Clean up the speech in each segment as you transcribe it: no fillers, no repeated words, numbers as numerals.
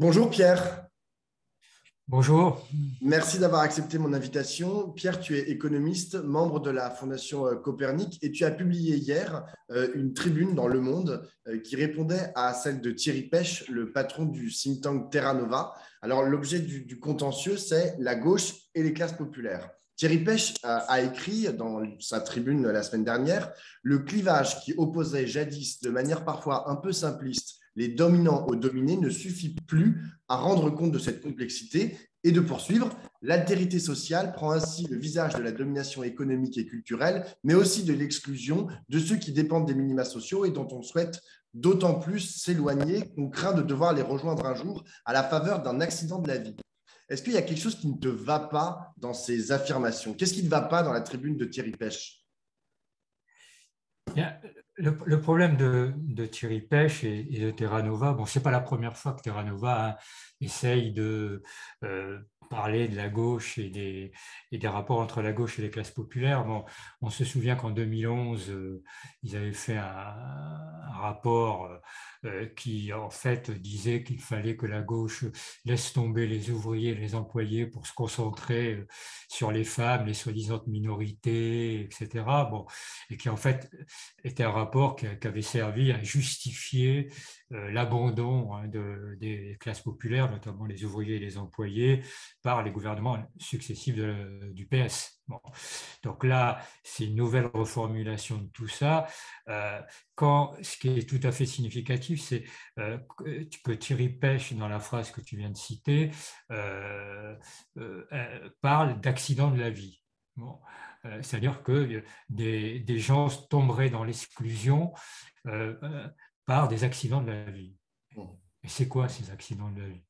Bonjour Pierre, Bonjour. merci d'avoir accepté mon invitation. Pierre, tu es économiste, membre de la Fondation Copernic et tu as publié hier une tribune dans Le Monde qui répondait à celle de Thierry Pech, le patron du think tank Terra Nova. Alors l'objet du contentieux, c'est la gauche et les classes populaires. Thierry Pech a écrit dans sa tribune la semaine dernière le clivage qui opposait jadis de manière parfois un peu simpliste les dominants aux dominés ne suffit plus à rendre compte de cette complexité et de poursuivre. L'altérité sociale prend ainsi le visage de la domination économique et culturelle, mais aussi de l'exclusion de ceux qui dépendent des minima sociaux et dont on souhaite d'autant plus s'éloigner qu'on craint de devoir les rejoindre un jour à la faveur d'un accident de la vie. Est-ce qu'il y a quelque chose qui ne te va pas dans ces affirmations? Qu'est-ce qui ne va pas dans la tribune de Thierry Pech? Bien, le problème de Thierry Pech et de Terra Nova, bon, ce n'est pas la première fois que Terra Nova essaye de parler de la gauche et des rapports entre la gauche et les classes populaires. Bon, on se souvient qu'en 2011, ils avaient fait un rapport qui, en fait, disait qu'il fallait que la gauche laisse tomber les ouvriers et les employés pour se concentrer sur les femmes, les soi-disant minorités, etc. Bon, et qui, en fait, était un rapport qui avait servi à justifier l'abandon des classes populaires, notamment les ouvriers et les employés, par les gouvernements successifs du PS. Bon. Donc là, c'est une nouvelle reformulation de tout ça. Ce qui est tout à fait significatif, c'est que Thierry Pech, dans la phrase que tu viens de citer, parle d'accident de la vie. Bon. C'est-à-dire que des gens tomberaient dans l'exclusion par des accidents de la vie. Et c'est quoi ces accidents de la vie?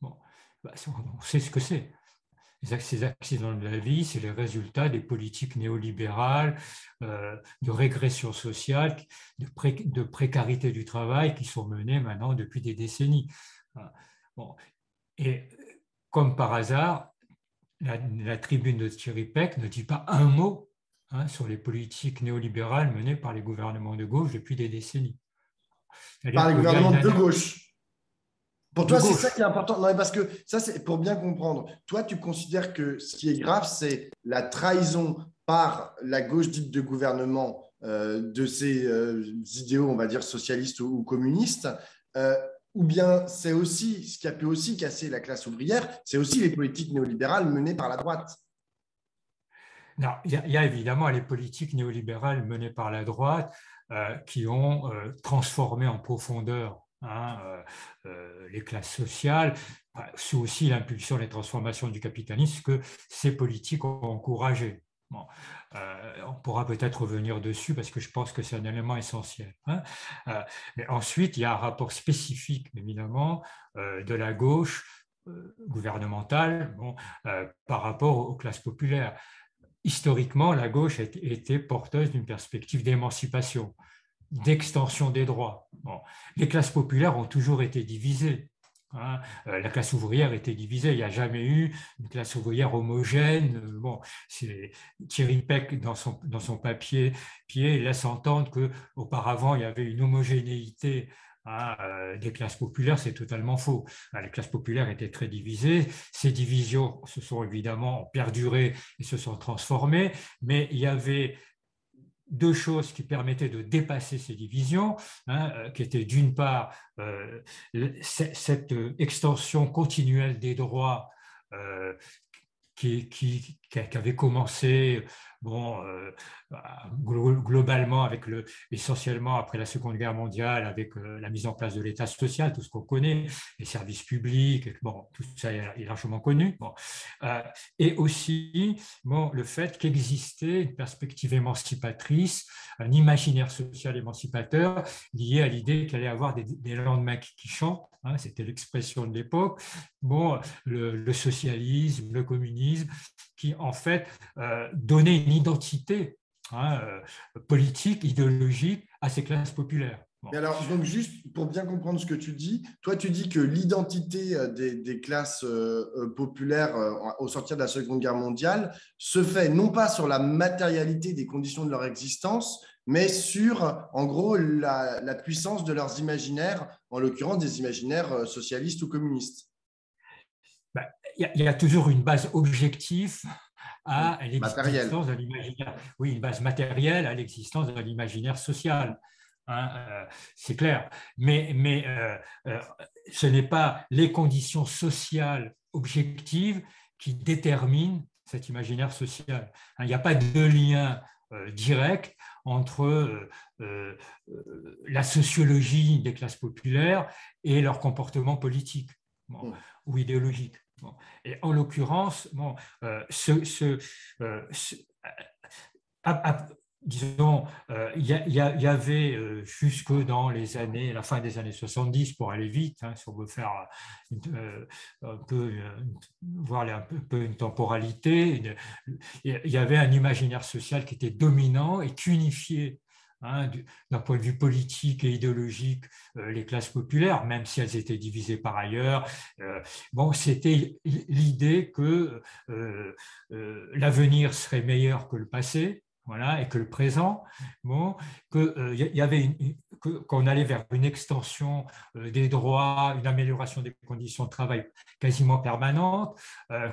Bon, bah, on sait ce que c'est. Ces accidents de la vie, c'est les résultats des politiques néolibérales, de régression sociale, de précarité du travail qui sont menées maintenant depuis des décennies. Bon. Et comme par hasard, la tribune de Thierry Pech ne dit pas un mot sur les politiques néolibérales menées par les gouvernements de gauche depuis des décennies. Par C'est-à-dire les qu'il y a une gouvernements de gauche. Pour de toi, c'est ça gauche. qui est important. Non, mais parce que ça, c'est pour bien comprendre. Toi, tu considères que ce qui est grave, c'est la trahison par la gauche dite de gouvernement de ces idéaux, on va dire, socialistes ou communistes, euh, ou bien c'est aussi ce qui a pu aussi casser la classe ouvrière, c'est aussi les politiques néolibérales menées par la droite. Non, il y a évidemment les politiques néolibérales menées par la droite qui ont transformé en profondeur les classes sociales, sous aussi l'impulsion des transformations du capitalisme que ces politiques ont encouragé. Bon, on pourra peut-être revenir dessus parce que je pense que c'est un élément essentiel. Mais ensuite, il y a un rapport spécifique, évidemment, de la gauche gouvernementale par rapport aux classes populaires. Historiquement, la gauche était porteuse d'une perspective d'émancipation, d'extension des droits. Bon, les classes populaires ont toujours été divisées. La classe ouvrière était divisée. Il n'y a jamais eu une classe ouvrière homogène. Bon, Thierry Pech, dans son papier, laisse entendre qu'auparavant, il y avait une homogénéité des classes populaires. C'est totalement faux. Les classes populaires étaient très divisées. Ces divisions se sont évidemment perdurées et se sont transformées, mais il y avait deux choses qui permettaient de dépasser ces divisions, qui étaient d'une part cette extension continuelle des droits euh, qui avait commencé globalement essentiellement après la Seconde Guerre mondiale avec la mise en place de l'État social, tout ce qu'on connaît, les services publics, bon, tout ça est largement connu. Bon. Et aussi le fait qu'existait une perspective émancipatrice, un imaginaire social émancipateur lié à l'idée qu'il allait y avoir des lendemains qui chantent, c'était l'expression de l'époque, le socialisme, le communisme, qui en fait donnait une identité politique, idéologique à ces classes populaires. Bon. Mais alors, donc juste pour bien comprendre ce que tu dis, toi, tu dis que l'identité des classes populaires au sortir de la Seconde Guerre mondiale se fait non pas sur la matérialité des conditions de leur existence, mais sur, en gros, la puissance de leurs imaginaires, en l'occurrence des imaginaires socialistes ou communistes. Ben, il y a toujours une base objective à Matériel. l'existence de l'imaginaire. Oui, une base matérielle à l'existence de l'imaginaire social. Hein, c'est clair. Mais ce n'est pas les conditions sociales objectives qui déterminent cet imaginaire social. Hein, il n'y a pas de lien direct entre la sociologie des classes populaires et leur comportement politique, bon, ou idéologique. Bon. Et en l'occurrence, bon, disons, il y avait jusque dans la fin des années 70, pour aller vite, hein, si on veut faire un peu, voir un peu une temporalité, il y avait un imaginaire social qui était dominant et qui unifiait, hein, d'un point de vue politique et idéologique, les classes populaires, même si elles étaient divisées par ailleurs. Bon, c'était l'idée que l'avenir serait meilleur que le passé. Voilà, et que le présent, bon, qu'on allait vers une extension des droits, une amélioration des conditions de travail quasiment permanente,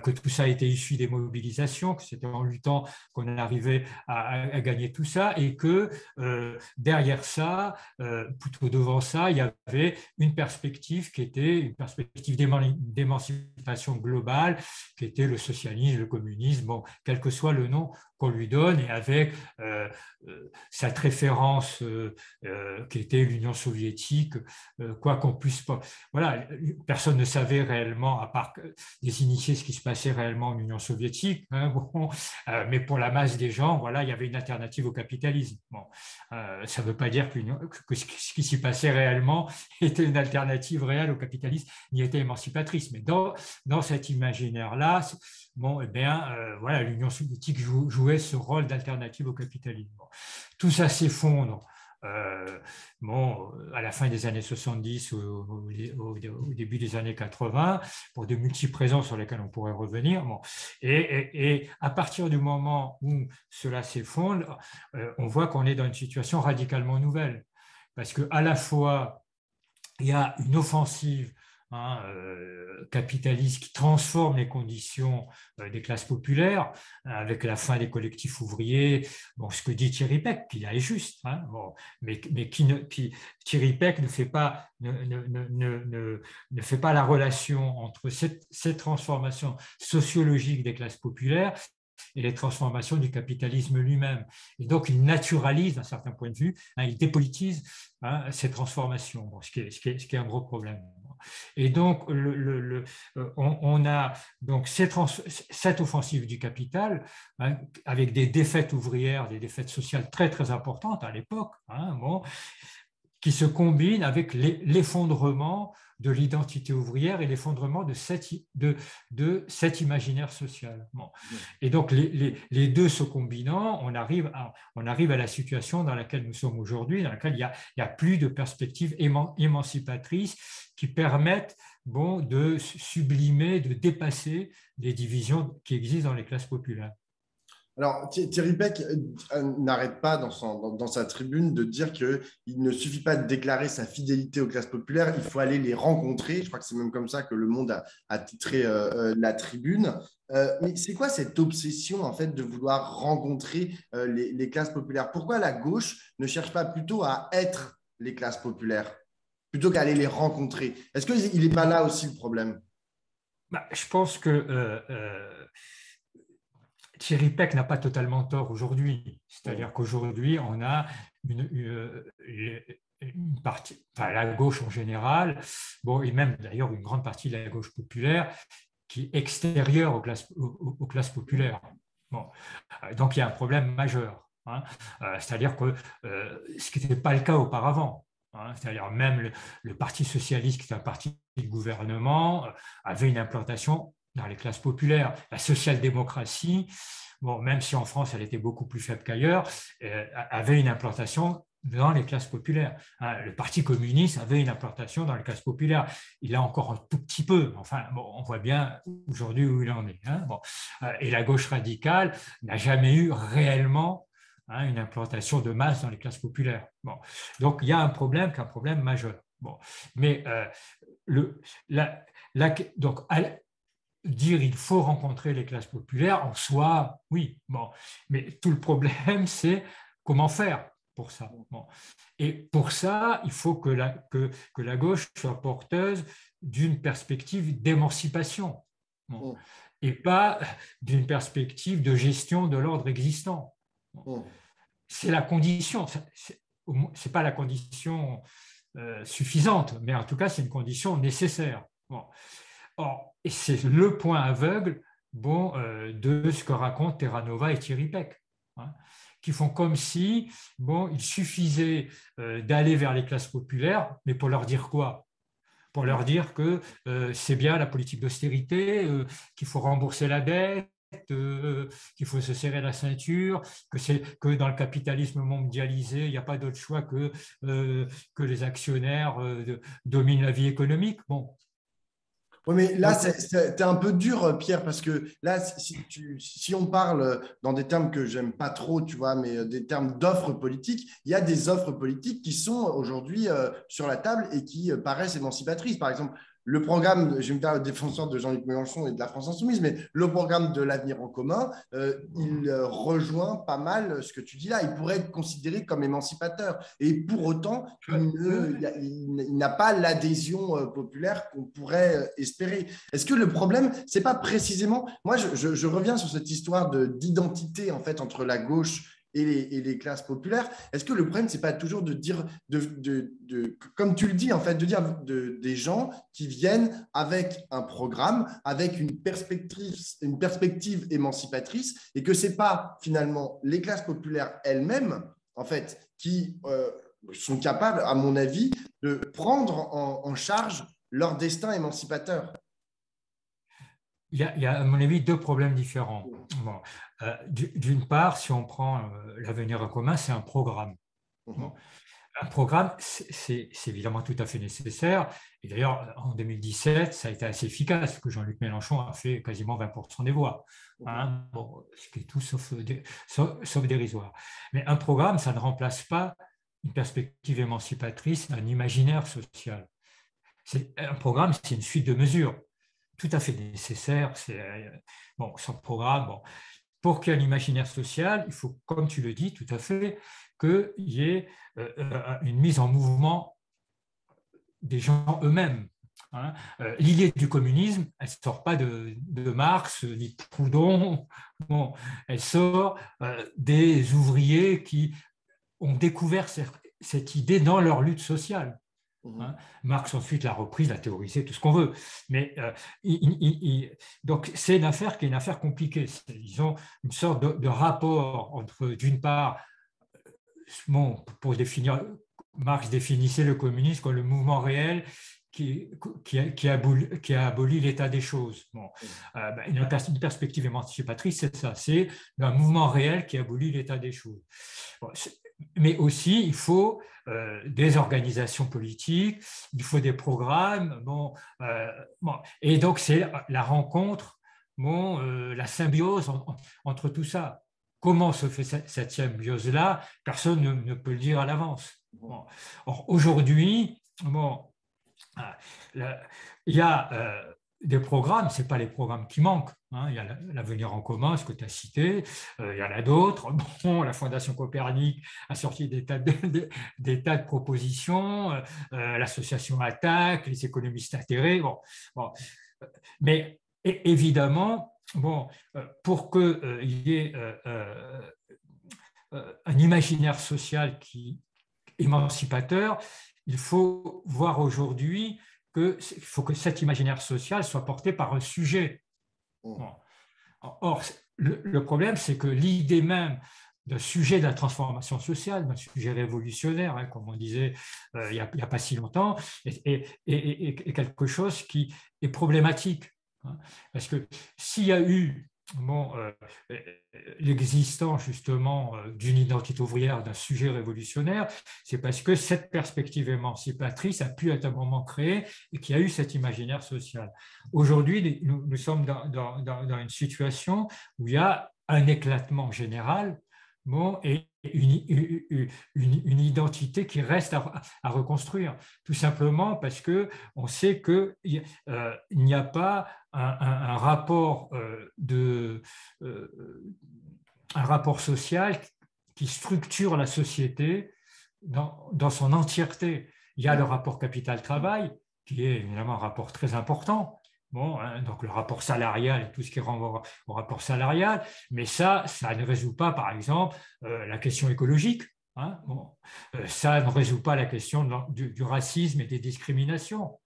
que tout ça était issu des mobilisations, que c'était en luttant qu'on arrivait à gagner tout ça, et que derrière ça, plutôt devant ça, il y avait une perspective qui était une perspective d'émancipation globale, qui était le socialisme, le communisme, bon, quel que soit le nom qu'on lui donne, et avec cette référence qui était l'Union soviétique, quoi qu'on puisse pas. Voilà, personne ne savait réellement, à part des initiés, ce qui se passait réellement en Union soviétique. Hein, bon, mais pour la masse des gens, voilà, il y avait une alternative au capitalisme. Bon, ça ne veut pas dire que ce qui s'y passait réellement était une alternative réelle au capitalisme, ni était émancipatrice. Mais dans cet imaginaire-là, bon, eh bien, voilà, l'Union soviétique jouait ce rôle d'alternative au capitalisme. Bon. Tout ça s'effondre. Bon, à la fin des années 70 au début des années 80, pour de multiples raisons sur lesquelles on pourrait revenir. Bon. Et à partir du moment où cela s'effondre, on voit qu'on est dans une situation radicalement nouvelle. Parce qu'à la fois, il y a une offensive, hein, capitaliste qui transforme les conditions des classes populaires, avec la fin des collectifs ouvriers. Bon, ce que dit Thierry Peck, qui là est juste, hein, bon, mais Thierry Peck ne fait pas, ne fait pas la relation entre cette transformation sociologique des classes populaires et les transformations du capitalisme lui-même. Et donc, il naturalise, d'un certain point de vue, hein, il dépolitise, hein, ces transformations, bon, ce qui est un gros problème. Et donc, on a donc cette offensive du capital, hein, avec des défaites ouvrières, des défaites sociales très, très importantes à l'époque, hein, bon, qui se combine avec l'effondrement de l'identité ouvrière et l'effondrement de cet imaginaire social. Bon. Et donc, les deux se combinant, on arrive à la situation dans laquelle nous sommes aujourd'hui, dans laquelle il y a plus de perspectives émancipatrices qui permettent, bon, de sublimer, de dépasser les divisions qui existent dans les classes populaires. Alors, Thierry Peck n'arrête pas dans sa tribune de dire qu'il ne suffit pas de déclarer sa fidélité aux classes populaires, il faut aller les rencontrer. Je crois que c'est même comme ça que Le Monde a titré la tribune. Mais c'est quoi cette obsession en fait de vouloir rencontrer les classes populaires? Pourquoi la gauche ne cherche pas plutôt à être les classes populaires plutôt qu'à aller les rencontrer? Est-ce qu'il n'est pas là aussi le problème? Bah, je pense que Thierry Peck n'a pas totalement tort aujourd'hui. C'est-à-dire qu'aujourd'hui, on a une partie, enfin, la gauche en général, bon, et même d'ailleurs une grande partie de la gauche populaire, qui est extérieure aux classes populaires. Bon. Donc il y a un problème majeur. Hein. C'est-à-dire que ce qui n'était pas le cas auparavant. Hein. C'est-à-dire même le Parti socialiste, qui est un parti du gouvernement, avait une implantation dans les classes populaires. La social-démocratie, bon, même si en France elle était beaucoup plus faible qu'ailleurs, avait une implantation dans les classes populaires. Le Parti communiste avait une implantation dans les classes populaires. Il a encore un tout petit peu. Enfin, bon, on voit bien aujourd'hui où il en est. Bon. Et la gauche radicale n'a jamais eu réellement une implantation de masse dans les classes populaires. Bon. Donc, il y a un problème qui est un problème majeur. Bon. Mais donc, dire il faut rencontrer les classes populaires, en soi, oui. Bon. Mais tout le problème, c'est comment faire pour ça. Bon. Et pour ça, il faut que la gauche soit porteuse d'une perspective d'émancipation. Bon. Et pas d'une perspective de gestion de l'ordre existant. Bon. C'est la condition, c'est pas la condition suffisante, mais en tout cas, c'est une condition nécessaire. Bon. Or, et c'est le point aveugle de ce que racontent Terranova et Thierry Peck, qui font comme si il suffisait d'aller vers les classes populaires, mais pour leur dire quoi? Pour leur dire que c'est bien la politique d'austérité, qu'il faut rembourser la dette, qu'il faut se serrer la ceinture, que dans le capitalisme mondialisé, il n'y a pas d'autre choix que les actionnaires dominent la vie économique. Bon. Oui, mais là, c'est un peu dur, Pierre, parce que là, si on parle dans des termes que j'aime pas trop, tu vois, mais des termes d'offres politiques, il y a des offres politiques qui sont aujourd'hui sur la table et qui paraissent émancipatrices. Par exemple, le programme, je vais me faire le défenseur de Jean-Luc Mélenchon et de la France Insoumise, mais le programme de l'avenir en commun, il rejoint pas mal ce que tu dis là. Il pourrait être considéré comme émancipateur. Et pour autant, il n'a pas l'adhésion populaire qu'on pourrait espérer. Est-ce que le problème, c'est pas précisément… Moi, je reviens sur cette histoire d'identité en fait, entre la gauche et les classes populaires. Est-ce que le problème, c'est pas toujours de dire, comme tu le dis, en fait, de dire des gens qui viennent avec un programme, avec une perspective émancipatrice, et que c'est pas finalement les classes populaires elles-mêmes, en fait, qui sont capables, à mon avis, de prendre en charge leur destin émancipateur. Il y a, à mon avis, deux problèmes différents. Bon. D'une part, si on prend l'avenir en commun, c'est un programme. Bon. Un programme, c'est évidemment tout à fait nécessaire. Et d'ailleurs, en 2017, ça a été assez efficace, parce que Jean-Luc Mélenchon a fait quasiment 20% des voix. Bon, ce qui est tout sauf dérisoire. Mais un programme, ça ne remplace pas une perspective émancipatrice, un imaginaire social. Un programme, c'est une suite de mesures tout à fait nécessaire. Sans programme, pour qu'il y ait un imaginaire social, il faut, comme tu le dis tout à fait, qu'il y ait une mise en mouvement des gens eux-mêmes. L'idée du communisme, elle ne sort pas de Marx ni de Proudhon, elle sort des ouvriers qui ont découvert cette idée dans leur lutte sociale. Marx ensuite l'a reprise, l'a théorisé, tout ce qu'on veut. Mais donc c'est une affaire qui est une affaire compliquée. Ils ont une sorte de rapport entre, d'une part, pour définir, Marx définissait le communisme comme le mouvement réel qui a aboli l'état des choses. Une perspective émancipatrice, c'est ça, c'est un mouvement réel qui abolit l'état des choses. Mais aussi, il faut des organisations politiques, il faut des programmes. Et donc, c'est la rencontre, la symbiose entre tout ça. Comment se fait cette symbiose-là? Personne ne peut le dire à l'avance. Or, aujourd'hui, il y a des programmes, ce n'est pas les programmes qui manquent. Il y a l'avenir en commun, ce que tu as cité, il y en a d'autres. La Fondation Copernic a sorti des tas de propositions, l'association Attaque, les économistes atterrés. Mais évidemment, pour qu'il y ait un imaginaire social émancipateur, il faut voir aujourd'hui qu'il faut que cet imaginaire social soit porté par un sujet. Or, le problème, c'est que l'idée même d'un sujet de la transformation sociale, d'un sujet révolutionnaire, comme on disait il n'y a pas si longtemps, est quelque chose qui est problématique. Parce que s'il y a eu bon, l'existence justement d'une identité ouvrière, d'un sujet révolutionnaire, c'est parce que cette perspective émancipatrice a pu être un moment créée et qu'il y a eu cet imaginaire social. Aujourd'hui, nous sommes dans une situation où il y a un éclatement général, bon, et une identité qui reste à reconstruire, tout simplement parce qu'on sait qu'il n'y a pas un rapport un rapport social qui structure la société dans son entièreté. Il y a le rapport capital-travail, qui est évidemment un rapport très important. Bon, hein, donc le rapport salarial et tout ce qui renvoie au rapport salarial, mais ça ne résout pas, par exemple, la question écologique. Hein, bon, ça ne résout pas la question du racisme et des discriminations.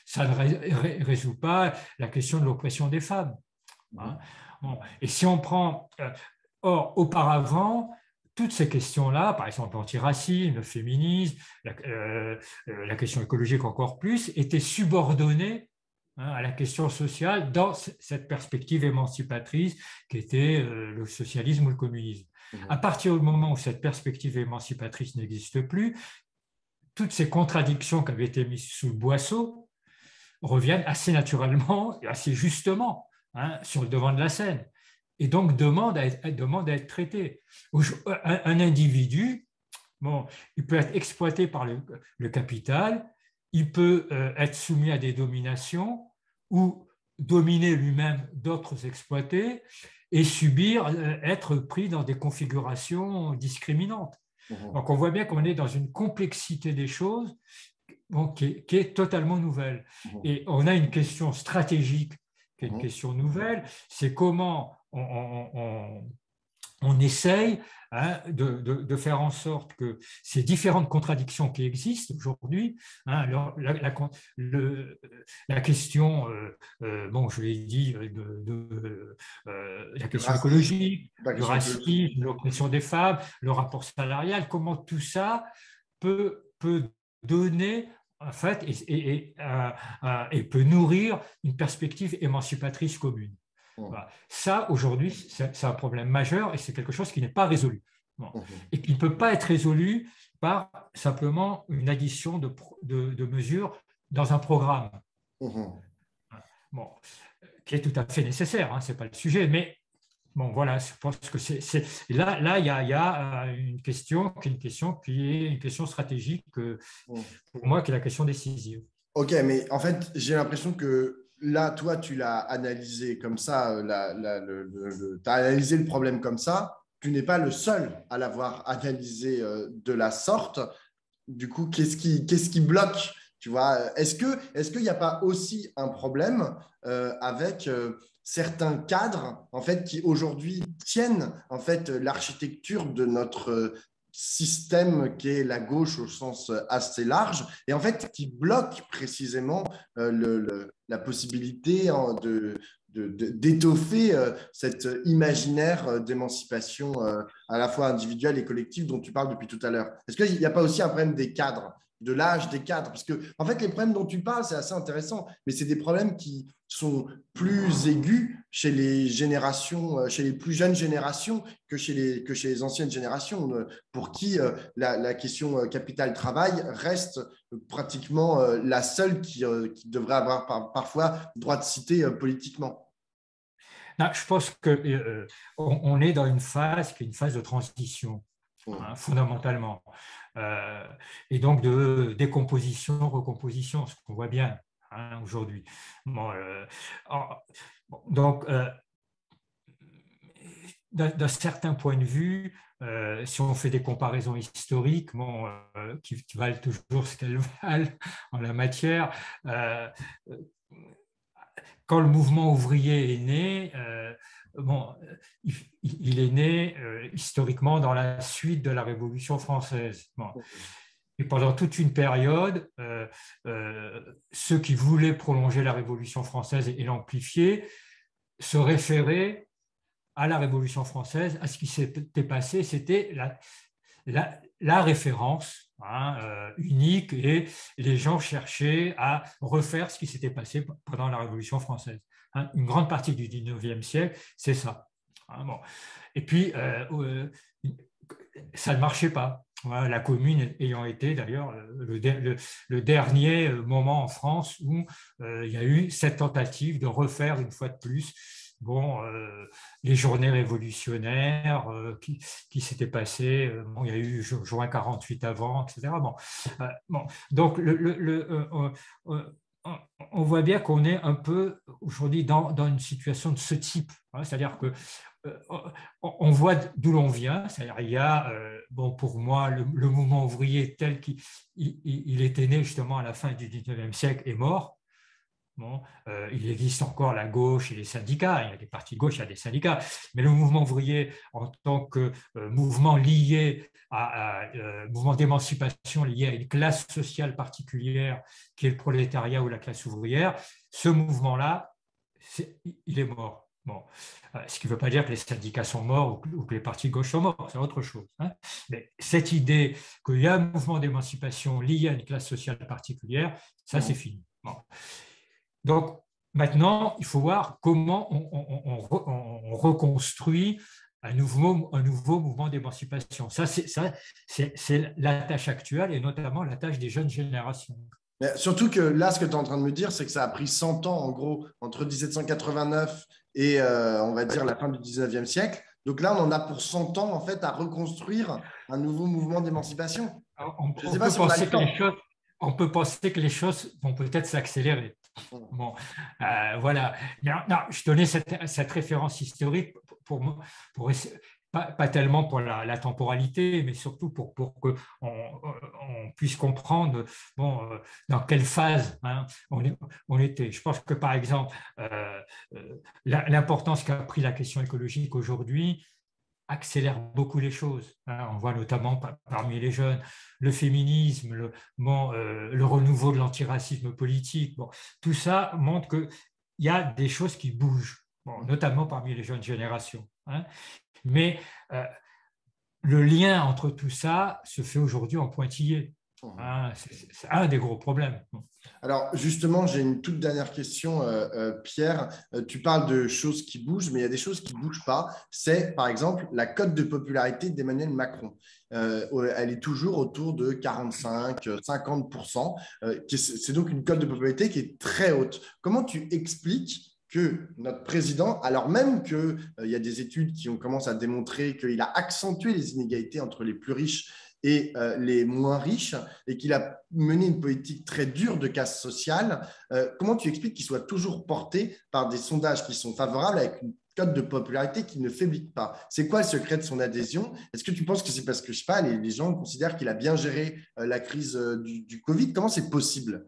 Ça ne résout pas la question de l'oppression des femmes. Hein. Bon, et si on prend... or, auparavant, toutes ces questions-là, par exemple l'antiracisme, le féminisme, la question écologique encore plus, étaient subordonnées, hein, à la question sociale dans cette perspective émancipatrice qui était le socialisme ou le communisme. À partir du moment où cette perspective émancipatrice n'existe plus, toutes ces contradictions qui avaient été mises sous le boisseau reviennent assez naturellement et assez justement, hein, sur le devant de la scène, et donc demandent à être traités. Un individu, bon, il peut être exploité par le capital, il peut être soumis à des dominations ou dominer lui-même d'autres exploités et subir, être pris dans des configurations discriminantes. Donc on voit bien qu'on est dans une complexité des choses, bon, qui est totalement nouvelle. Et on a une question stratégique qui est une question nouvelle, c'est comment on essaye, hein, de faire en sorte que ces différentes contradictions qui existent aujourd'hui, hein, la question, bon, je l'ai dit, la question écologique, du racisme, de l'oppression des femmes, le rapport salarial, comment tout ça peut donner en fait et peut nourrir une perspective émancipatrice commune. Voilà. Ça, aujourd'hui, c'est un problème majeur et c'est quelque chose qui n'est pas résolu. Bon. Et qui ne peut pas être résolu par simplement une addition de mesures dans un programme. Bon, qui est tout à fait nécessaire, hein, ce n'est pas le sujet, mais bon, voilà, je pense que là, il y a une question qui est une question stratégique, pour moi, qui est la question décisive. Ok, mais en fait, j'ai l'impression que là, toi, tu l'as analysé comme ça, tu as analysé le problème comme ça. Tu n'es pas le seul à l'avoir analysé de la sorte. Du coup, qu'est-ce qui bloque? Tu vois, est-ce qu'il n'y a pas aussi un problème avec certains cadres en fait qui aujourd'hui tiennent en fait l'architecture de notre système qui est la gauche au sens assez large et en fait qui bloque précisément la possibilité d'étoffer cet imaginaire d'émancipation à la fois individuelle et collective dont tu parles depuis tout à l'heure. Est-ce qu'il n'y a pas aussi un problème des cadres, de l'âge des cadres? Parce que, en fait, les problèmes dont tu parles, c'est assez intéressant, mais c'est des problèmes qui sont plus aigus chez les générations, chez les plus jeunes générations que chez les anciennes générations, pour qui la question capital-travail reste pratiquement la seule qui devrait avoir parfois droit de citer politiquement. Non, je pense qu'on est dans une phase qui est une phase de transition, hein, fondamentalement. Et donc de décomposition, recomposition, ce qu'on voit bien, hein, aujourd'hui. Bon, donc, d'un certain point de vue, si on fait des comparaisons historiques, bon, qui valent toujours ce qu'elles valent en la matière, quand le mouvement ouvrier est né, bon, il est né historiquement dans la suite de la Révolution française. Bon. Et pendant toute une période, ceux qui voulaient prolonger la Révolution française et l'amplifier se référaient à la Révolution française, à ce qui s'était passé. C'était la référence, unique, et les gens cherchaient à refaire ce qui s'était passé pendant la Révolution française. Une grande partie du 19e siècle, c'est ça. Bon. Et puis, ça ne marchait pas. Voilà, la Commune ayant été d'ailleurs le dernier moment en France où il y a eu cette tentative de refaire une fois de plus les journées révolutionnaires qui s'étaient passées. Il y a eu juin 48 avant, etc. Donc, on voit bien qu'on est un peu aujourd'hui dans une situation de ce type. C'est-à-dire que on voit d'où l'on vient. C'est-à-dire, il y a, pour moi, le mouvement ouvrier tel qu'il était né justement à la fin du 19e siècle est mort. Il existe encore la gauche et les syndicats, il y a des partis de gauche, il y a des syndicats, mais le mouvement ouvrier en tant que mouvement lié à mouvement d'émancipation lié à une classe sociale particulière qui est le prolétariat ou la classe ouvrière, ce mouvement-là, il est mort. Ce qui ne veut pas dire que les syndicats sont morts ou que les partis de gauche sont morts, c'est autre chose. Mais cette idée qu'il y a un mouvement d'émancipation lié à une classe sociale particulière, ça c'est fini. Donc, maintenant, il faut voir comment on reconstruit un nouveau mouvement d'émancipation. Ça, c'est la tâche actuelle et notamment la tâche des jeunes générations. Mais surtout que là, ce que tu es en train de me dire, c'est que ça a pris 100 ans, en gros, entre 1789 et, on va dire, la fin du 19e siècle. Donc là, on en a pour 100 ans, en fait, à reconstruire un nouveau mouvement d'émancipation. Je ne sais pas si on a le temps. On peut penser que les choses vont peut-être s'accélérer. Voilà. Non, je donnais cette référence historique pour essayer, pas tellement pour la temporalité, mais surtout pour qu'on puisse comprendre dans quelle phase on était. Je pense que, par exemple, l'importance qu'a pris la question écologique aujourd'hui accélère beaucoup les choses. On voit notamment parmi les jeunes le féminisme, le renouveau de l'antiracisme politique. Tout ça montre qu'il y a des choses qui bougent, notamment parmi les jeunes générations. Mais le lien entre tout ça se fait aujourd'hui en pointillé. C'est un des gros problèmes. Alors, justement, j'ai une toute dernière question, Pierre. Tu parles de choses qui bougent, mais il y a des choses qui ne bougent pas. C'est, par exemple, la cote de popularité d'Emmanuel Macron. Elle est toujours autour de 45-50%. C'est donc une cote de popularité qui est très haute. Comment tu expliques que notre président, alors même qu'il y a des études qui ont commencé à démontrer qu'il a accentué les inégalités entre les plus riches et les moins riches, et qu'il a mené une politique très dure de casse sociale, comment tu expliques qu'il soit toujours porté par des sondages qui sont favorables avec une cote de popularité qui ne faiblit pas? C'est quoi le secret de son adhésion? Est-ce que tu penses que c'est parce que, je sais pas, les gens considèrent qu'il a bien géré la crise du Covid? Comment c'est possible?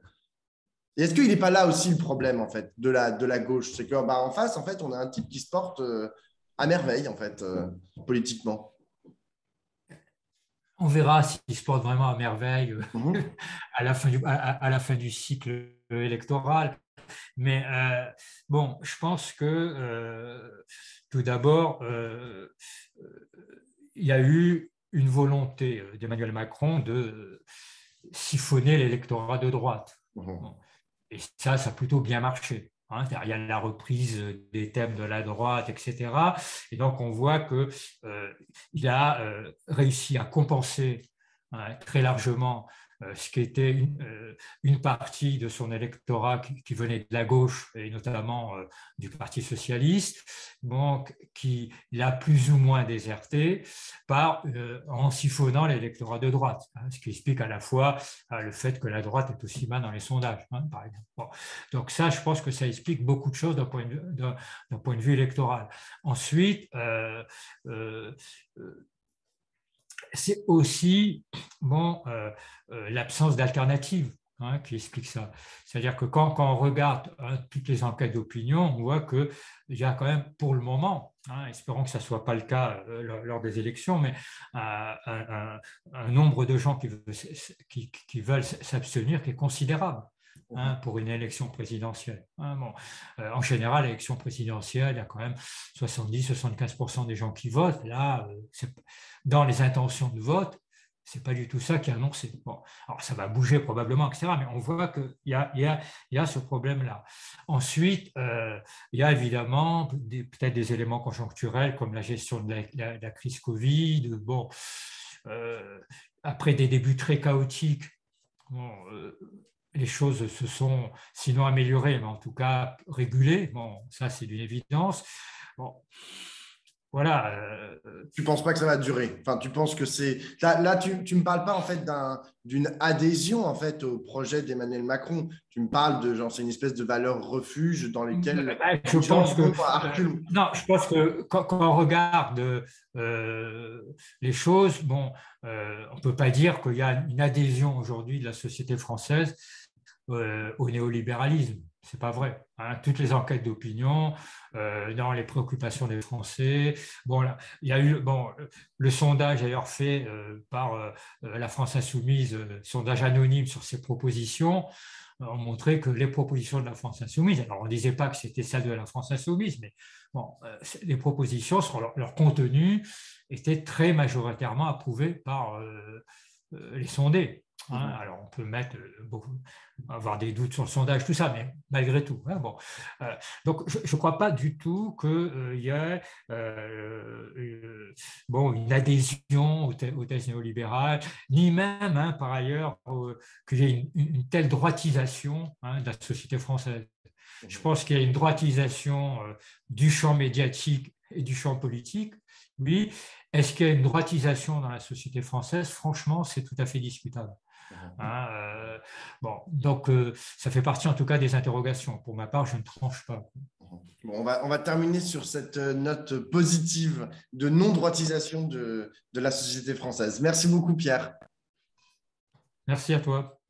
Et est-ce qu'il n'est pas là aussi le problème, en fait, de la gauche? C'est qu'en face, en fait, on a un type qui se porte à merveille, en fait, politiquement. On verra s'il se porte vraiment à merveille à la fin du cycle électoral. Mais je pense que tout d'abord, il y a eu une volonté d'Emmanuel Macron de siphonner l'électorat de droite. Et ça a plutôt bien marché. Il y a la reprise des thèmes de la droite, etc. Et donc, on voit qu'il a réussi à compenser très largement ce qui était une partie de son électorat qui venait de la gauche, et notamment du Parti socialiste, donc qui l'a plus ou moins déserté en siphonnant l'électorat de droite, ce qui explique à la fois le fait que la droite est aussi bas dans les sondages, par exemple. Donc ça, je pense que ça explique beaucoup de choses d'un point de vue électoral. Ensuite, c'est aussi l'absence d'alternative qui explique ça. C'est-à-dire que quand on regarde toutes les enquêtes d'opinion, on voit qu'il y a quand même, pour le moment, espérons que ça ne soit pas le cas lors des élections, mais un nombre de gens qui veulent s'abstenir qui est considérable. Pour une élection présidentielle. En général, l'élection présidentielle, il y a quand même 70-75% des gens qui votent. Là, dans les intentions de vote, c'est pas du tout ça qui est annoncé. Bon, alors ça va bouger probablement, etc. Mais on voit qu'il y a ce problème-là. Ensuite, il y a évidemment peut-être des éléments conjoncturels comme la gestion de la crise Covid. Bon, après des débuts très chaotiques, bon, les choses se sont sinon améliorées, mais en tout cas régulées. Bon, ça c'est une évidence. Bon, voilà. Tu penses pas que ça va durer? Enfin, tu penses que c'est… Là, tu ne me parles pas en fait d'une adhésion en fait au projet d'Emmanuel Macron. Tu me parles de genre, c'est une espèce de valeur refuge dans lesquelles Je les gens pense que vont à reculons. non, je pense que quand on regarde les choses, bon, on peut pas dire qu'il y a une adhésion aujourd'hui de la société française au néolibéralisme. C'est pas vrai. Hein. Toutes les enquêtes d'opinion, dans les préoccupations des Français. Bon, là, il y a eu le sondage d'ailleurs fait par la France Insoumise, sondage anonyme sur ses propositions, ont montré que les propositions de la France Insoumise, alors on ne disait pas que c'était celle de la France Insoumise, mais bon, les propositions sur leur contenu étaient très majoritairement approuvées par les sondés. Hein, alors, on peut avoir des doutes sur le sondage, tout ça, mais malgré tout. Hein, bon. Donc, je ne crois pas du tout qu'il y ait une adhésion aux thèses néolibérales, ni même, hein, par ailleurs, qu'il y ait une telle droitisation, hein, de la société française. Je pense qu'il y a une droitisation du champ médiatique et du champ politique. Oui. Est-ce qu'il y a une droitisation dans la société française? Franchement, c'est tout à fait discutable. Hein, donc, ça fait partie en tout cas des interrogations. Pour ma part, je ne tranche pas. Bon, on va terminer sur cette note positive de non-droitisation de la société française. Merci beaucoup, Pierre. Merci à toi.